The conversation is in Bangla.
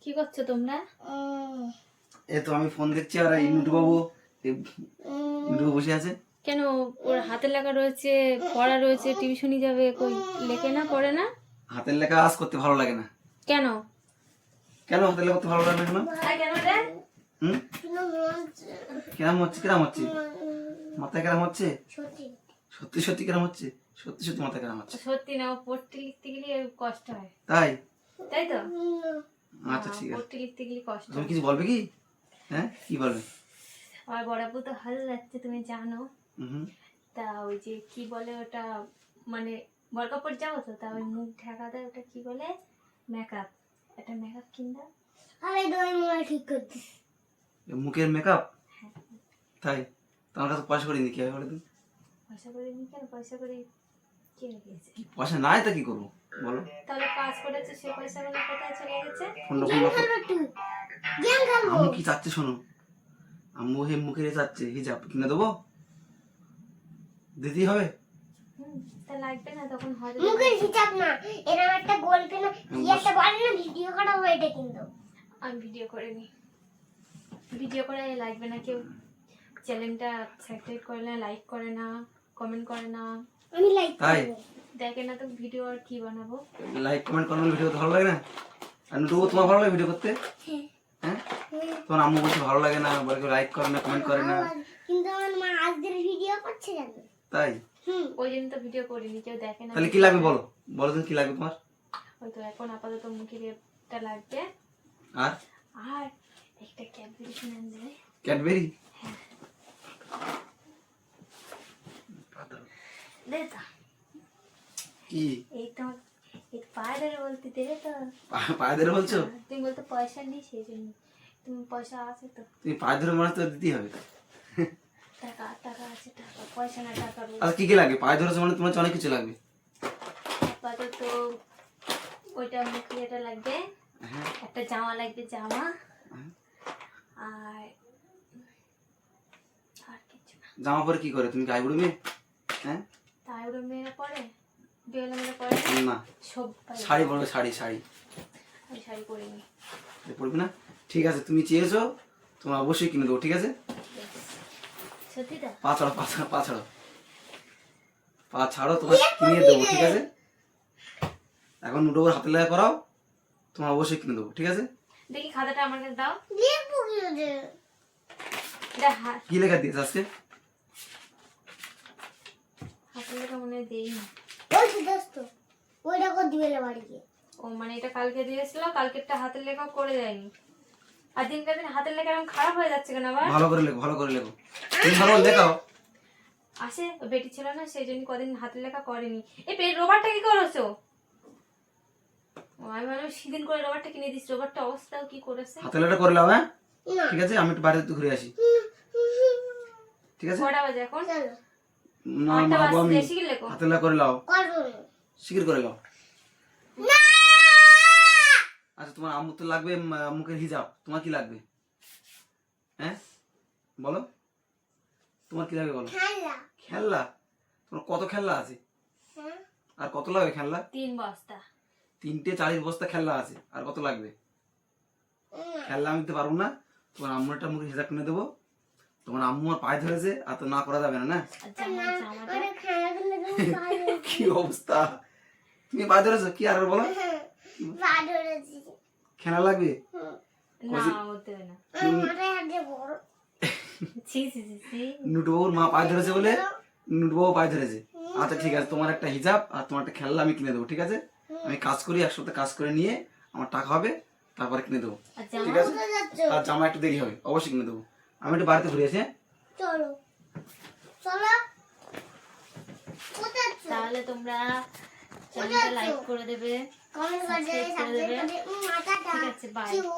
কি করছো তোমরা? এই তো আমি ফোন দেখছি আর এই নুটু বাবু বসে আছে। কেন? ওর হাতের লেখা রয়েছে, পড়া রয়েছে, টিউশনি যাবে, কই লেখে না, পড়ে না? হাতের লেখা আজ করতে ভালো লাগে না। কেন? কেন হাতের লেখা করতে ভালো লাগে না কেন? কেন রে? কিরম হচ্ছে কিরম হচ্ছে? মাথায় কিরম হচ্ছে? সত্যি সত্যি কিরম হচ্ছে? সত্যি সত্যি মাথায় কিরম হচ্ছে? সত্যি না, ও পড়তে লিখতে গেলে কষ্ট হয়। তাই? তাই তো? আচ্ছা ঠিক আছে। পড়তে লিখতে গেলে কষ্ট তুমি হয়। কিছু বলবে কি? হ্যাঁ কি বলবে? আমার বড় আপু তো ভালো যাচ্ছে, তুমি জানো। হুম। তা ওই যে কি বলে ওটা, মানে বড় কাপড় যাও তো, তা ওই মুখ ঢাকা দেয়, ওটা কি বলে? মেকআপ। একটা মেকআপ কিনবা? আমি দই মুখ ঠিক করতে। মুখের মেকআপ? তাই? তোমার কাছে পয়সা করে নি কি হবে বলে তুমি? পয়সা করে নি কেন? পয়সা করে কে রেখেছে? পয়সা নাই তা কি করবো বলো? তাহলে কাজ করেছে, সে পয়সাগুলো কোথায় চলে গেছে? আম্মু কি চাচ্ছে শোনো, আম্মু হে মুখের চাচ্ছে হিজাব কিনে দেবো, দিতেই হবে। তা লাগবে না তখন হবে। মুখের হিসাব না, এরকম একটা গোল পেন কি একটা বলে না, ভিডিও করা হবে, এটা কিন্তু আমি ভিডিও করে নি। ভিডিও করে লাগবে না, কেউ চ্যানেলটা সাবস্ক্রাইব করে না, লাইক করে না, কমেন্ট করে না। আমি লাইক তাই? করব। দেখে না তো ভিডিও আর কি বানাবো? লাইক কমেন্ট করলে ভিডিও করতে ভালো লাগে না? আর নুটুবু তোমার ভালো লাগে ভিডিও করতে? হ্যাঁ তোমার আম্মু বলছে ভালো লাগে না, বলে লাইক করে না, কমেন্ট করে না। কিন্তু আমার মা আজকের ভিডিও করছে কেন? তাই? ওই জন্য তো ভিডিও করিনি, কেউ দেখে না। তাহলে কি লাগবে বলো, বলো তুমি কি লাগবে তোমার? ওই তো এখন আপাতত মুখের একটা লাগবে, আর আর একটা ক্যাডবেরি কিনে দেবে। ক্যাডবেরি? দে তো। কি এই তো এই পায়ে ধরে বলতে দেবে তো? পায়ে ধরে বলছো? তুমি বলতো পয়সা নেই, সেই জন্য। তুমি পয়সা আছে তো? তুমি পায়ে ধরে মানুষ তো দিতেই হবে। টাকা টাকা আছে, টাকা পয়সা না, টাকা রয়েছে। আর কি কি লাগে? পায়ে ধরেছো মানে তোমার অনেক কিছু লাগবে। আপাতত ওইটা মুখে এটা লাগবে, হ্যাঁ একটা জামা লাগবে, জামা। হ্যাঁ। আর আর কিছু না। জামা পরে কি করে? তুমি গায়ে বুড়ো মেয়ে? হ্যাঁ তাই ওরা মেয়েরা পরে, বিয়েলা মেয়েরা পরে না, সব পারে। শাড়ি পরবে, শাড়ি শাড়ি আমি শাড়ি পরিনি। পরবে না? ঠিক আছে, তুমি চেয়েছো, তোমার অবশ্যই কিনে দেবো, ঠিক আছে? সত্যি তো? পা ছাড়ো, পা ছাড়ো, পা ছাড়ো, পা ছাড়ো, তোমার কিনে দেবো, ঠিক আছে? এখন নুটোর হাতে লেখা করাও, তোমার অবশ্যই কিনে দেবো, ঠিক আছে? দেখি খাতাটা আমার কাছে দাও। লিখবো কি ওদের? এটা কি লেখা দিয়েছে আজকে? হাতের লেখা মনে হয় দেইনি। ওই তো দোস্ত, ওইটা করে দিবে বাড়ি গিয়ে। ও মানে এটা কালকে দিয়েছিল, কালকেরটা হাতের লেখা করে দেয়নি। আর দিনকে দিন হাতের লেখা এরকম খারাপ হয়ে যাচ্ছে কেন আবার? ভালো করে লেখো, ভালো করে লেখো, তুমি ভালো লেখাও। আসে ও বেটি ছিল না, সেই জন্য কদিন হাতের লেখা করেনি। এই রোবটটা কি করেছো? ও আমি ভাবলাম সেদিন করে রোবটটা কিনে দিস, রোবটটা অবস্থাও কি করেছে। হাতে লেখা করে নাও, হ্যাঁ না ঠিক আছে? আমি একটু বাইরে একটু ঘুরে আসি, ঠিক আছে? কটা বাজে এখন? চলো না আটটা মাগো, আমি বাজে, শিখে লেখো। হাতে লেখা করে নাও, করবো শিখির করে নাও। না। আচ্ছা তোমার আম্মু তো লাগবে মুখের হিজাব, তোমার কি লাগবে? হ্যাঁ বলো, তোমার কি লাগবে বলো? খেলা। খেলনা? তোমার কত খেলনা আছে? হ্যাঁ আর কত লাগবে খেলনা? 3 বস্তা। 3টে 40 বস্তা খেলনা আছে, আর কত লাগবে? খেলনা আমি দিতে পারবো না, তোমার আম্মুর একটা মুখে হিজাব কিনে দেবো। তোমার আম্মু আর পায়ে ধরেছে, আর তো না করা যাবে না, না? আর জামাটা ওরা খেলাধুলা করে কি অবস্থা, তুমি পায়ে ধরেছো কি? আর বলো, পা ধরেছি। খেলা লাগবে? না হতে না। মাথায় হাত দিয়ে বড় ছি ছি ছি ছি। নুটুবাবুর মা পায়ে ধরেছে বলে নুটুবাবু পায়ে ধরেছে। আচ্ছা ঠিক আছে, তোমার একটা হিজাব আর তোমার একটা খেলনা আমি কিনে দেবো, ঠিক আছে? আমি কাজ করি, একসাথে কাজ করে নিয়ে আমার টাকা হবে, তারপরে কিনে দেবো, আর ঠিক জামা? আছে? কোথায় যাচ্ছ? আর জামা একটু দেরি হবে, অবশ্যই কিনে দেবো। আমি একটু বাড়িতে ঘুরে আসি, হ্যাঁ? চলো চলো। কোথায় যাচ্ছ? তাহলে তোমরা চ্যানেলটা লাইক করে দেবে, কমেন্ট করে সাবস্ক্রাইব করে দেবে। সাবস্ক্রাইব করে মাথাটা ঠিক আছে, বাই। চিউ।